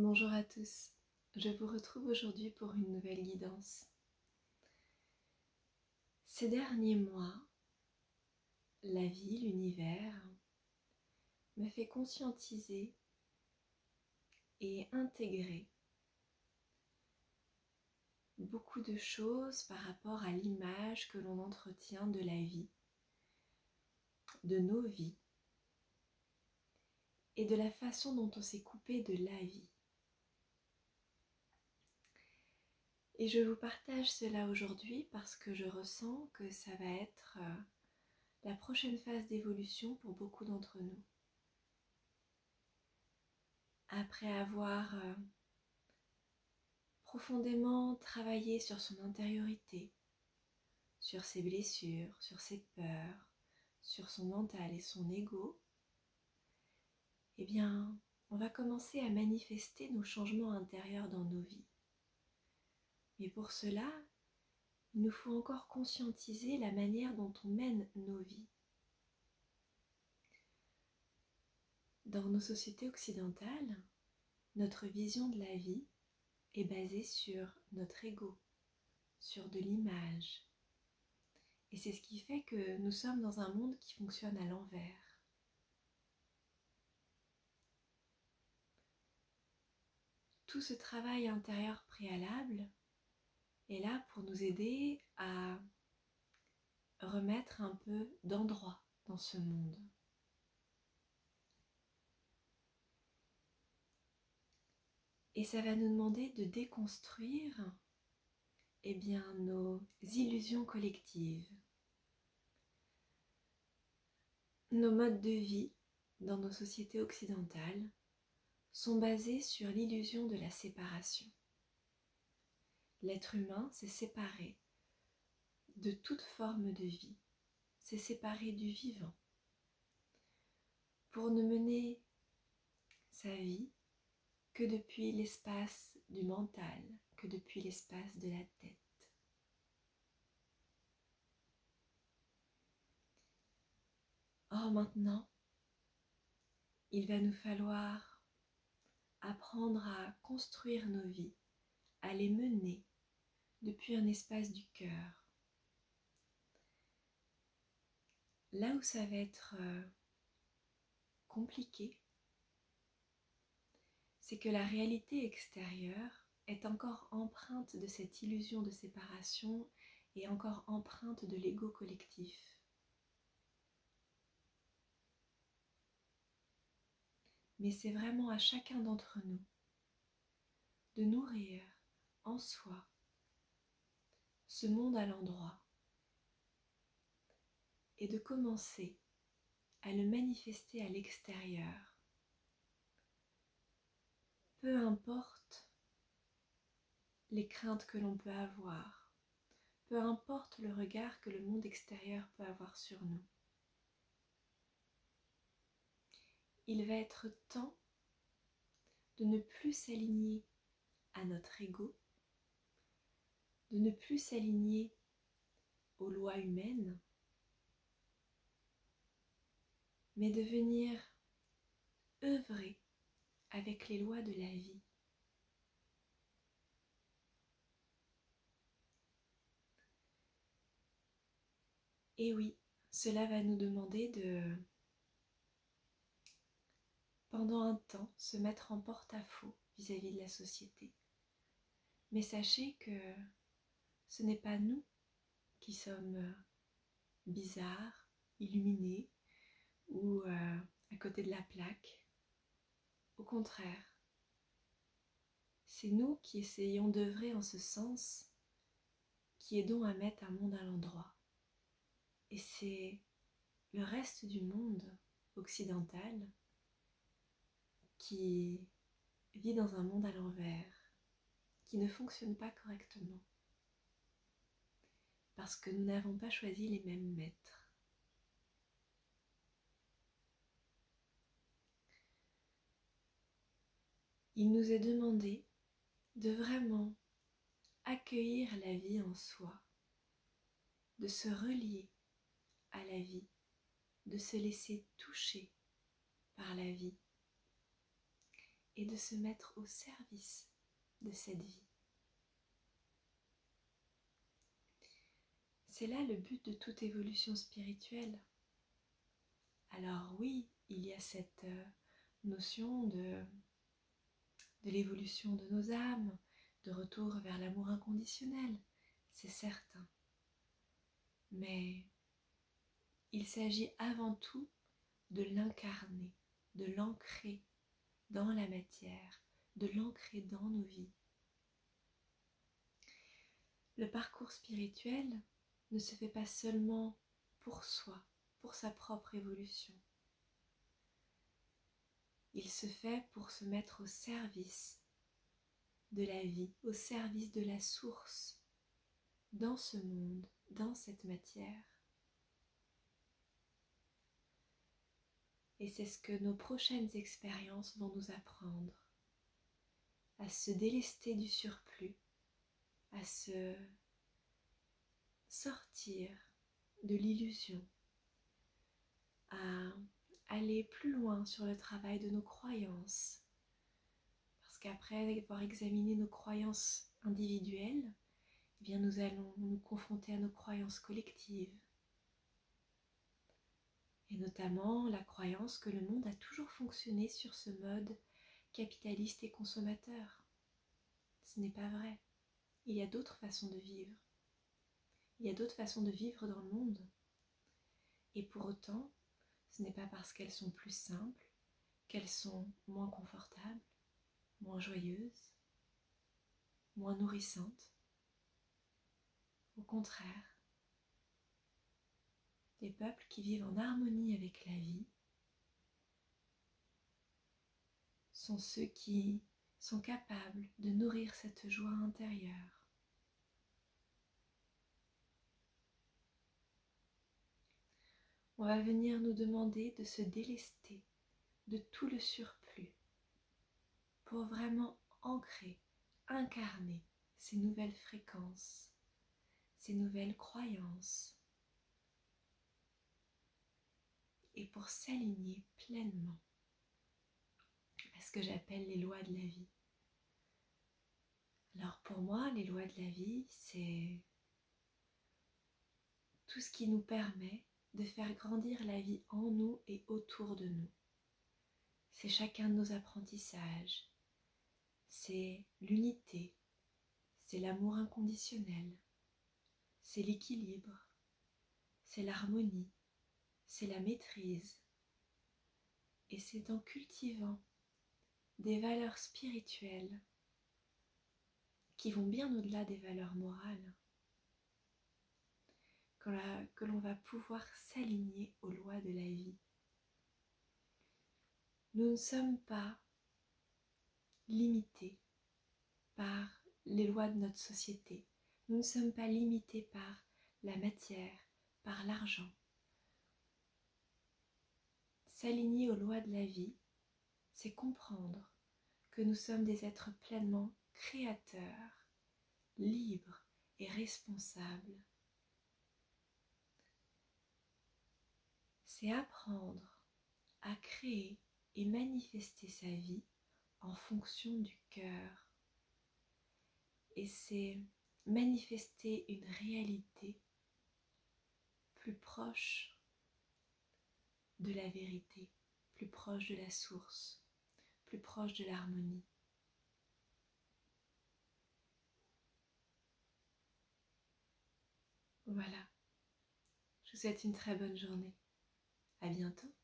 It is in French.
Bonjour à tous, je vous retrouve aujourd'hui pour une nouvelle guidance. Ces derniers mois, la vie, l'univers, me fait conscientiser et intégrer beaucoup de choses par rapport à l'image que l'on entretient de la vie, de nos vies et de la façon dont on s'est coupé de la vie. Et je vous partage cela aujourd'hui parce que je ressens que ça va être la prochaine phase d'évolution pour beaucoup d'entre nous. Après avoir profondément travaillé sur son intériorité, sur ses blessures, sur ses peurs, sur son mental et son ego, eh bien, on va commencer à manifester nos changements intérieurs dans nos vies. Mais pour cela, il nous faut encore conscientiser la manière dont on mène nos vies. Dans nos sociétés occidentales, notre vision de la vie est basée sur notre ego, sur de l'image. Et c'est ce qui fait que nous sommes dans un monde qui fonctionne à l'envers. Tout ce travail intérieur préalable est là pour nous aider à remettre un peu d'endroit dans ce monde. Et ça va nous demander de déconstruire nos illusions collectives, nos modes de vie dans nos sociétés occidentales sont basés sur l'illusion de la séparation. L'être humain s'est séparé de toute forme de vie, s'est séparé du vivant pour ne mener sa vie que depuis l'espace du mental, que depuis l'espace de la tête. Or maintenant, il va nous falloir apprendre à construire nos vies, à les mener depuis un espace du cœur. Là où ça va être compliqué, c'est que la réalité extérieure est encore empreinte de cette illusion de séparation et encore empreinte de l'ego collectif. Mais c'est vraiment à chacun d'entre nous de nourrir en soi ce monde à l'endroit et de commencer à le manifester à l'extérieur. Peu importe les craintes que l'on peut avoir, peu importe le regard que le monde extérieur peut avoir sur nous. Il va être temps de ne plus s'aligner à notre ego, de ne plus s'aligner aux lois humaines, mais de venir œuvrer avec les lois de la vie. Et oui, cela va nous demander de, pendant un temps, se mettre en porte-à-faux vis-à-vis de la société. Mais sachez que ce n'est pas nous qui sommes bizarres, illuminés ou à côté de la plaque. Au contraire, c'est nous qui essayons d'œuvrer en ce sens, qui aidons à mettre un monde à l'endroit. Et c'est le reste du monde occidental qui vit dans un monde à l'envers, qui ne fonctionne pas correctement, parce que nous n'avons pas choisi les mêmes maîtres. Il nous est demandé de vraiment accueillir la vie en soi, de se relier à la vie, de se laisser toucher par la vie et de se mettre au service de cette vie. C'est là le but de toute évolution spirituelle. Alors oui, il y a cette notion de l'évolution de nos âmes, de retour vers l'amour inconditionnel, c'est certain. Mais il s'agit avant tout de l'incarner, de l'ancrer dans la matière, de l'ancrer dans nos vies. Le parcours spirituel ne se fait pas seulement pour soi, pour sa propre évolution. Il se fait pour se mettre au service de la vie, au service de la source, dans ce monde, dans cette matière. Et c'est ce que nos prochaines expériences vont nous apprendre, à se délester du surplus, à se sortir de l'illusion, à aller plus loin sur le travail de nos croyances. Parce qu'après avoir examiné nos croyances individuelles, eh bien nous allons nous confronter à nos croyances collectives. Et notamment la croyance que le monde a toujours fonctionné sur ce mode capitaliste et consommateur. Ce n'est pas vrai. Il y a d'autres façons de vivre. Il y a d'autres façons de vivre dans le monde. Et pour autant, ce n'est pas parce qu'elles sont plus simples, qu'elles sont moins confortables, moins joyeuses, moins nourrissantes. Au contraire, les peuples qui vivent en harmonie avec la vie sont ceux qui sont capables de nourrir cette joie intérieure. On va venir nous demander de se délester de tout le surplus pour vraiment ancrer, incarner ces nouvelles fréquences, ces nouvelles croyances et pour s'aligner pleinement à ce que j'appelle les lois de la vie. Alors pour moi, les lois de la vie, c'est tout ce qui nous permet de faire grandir la vie en nous et autour de nous. C'est chacun de nos apprentissages, c'est l'unité, c'est l'amour inconditionnel, c'est l'équilibre, c'est l'harmonie, c'est la maîtrise. Et c'est en cultivant des valeurs spirituelles qui vont bien au-delà des valeurs morales que l'on va pouvoir s'aligner aux lois de la vie. Nous ne sommes pas limités par les lois de notre société. Nous ne sommes pas limités par la matière, par l'argent. S'aligner aux lois de la vie, c'est comprendre que nous sommes des êtres pleinement créateurs, libres et responsables. C'est apprendre à créer et manifester sa vie en fonction du cœur. Et c'est manifester une réalité plus proche de la vérité, plus proche de la source, plus proche de l'harmonie. Voilà, je vous souhaite une très bonne journée. À bientôt.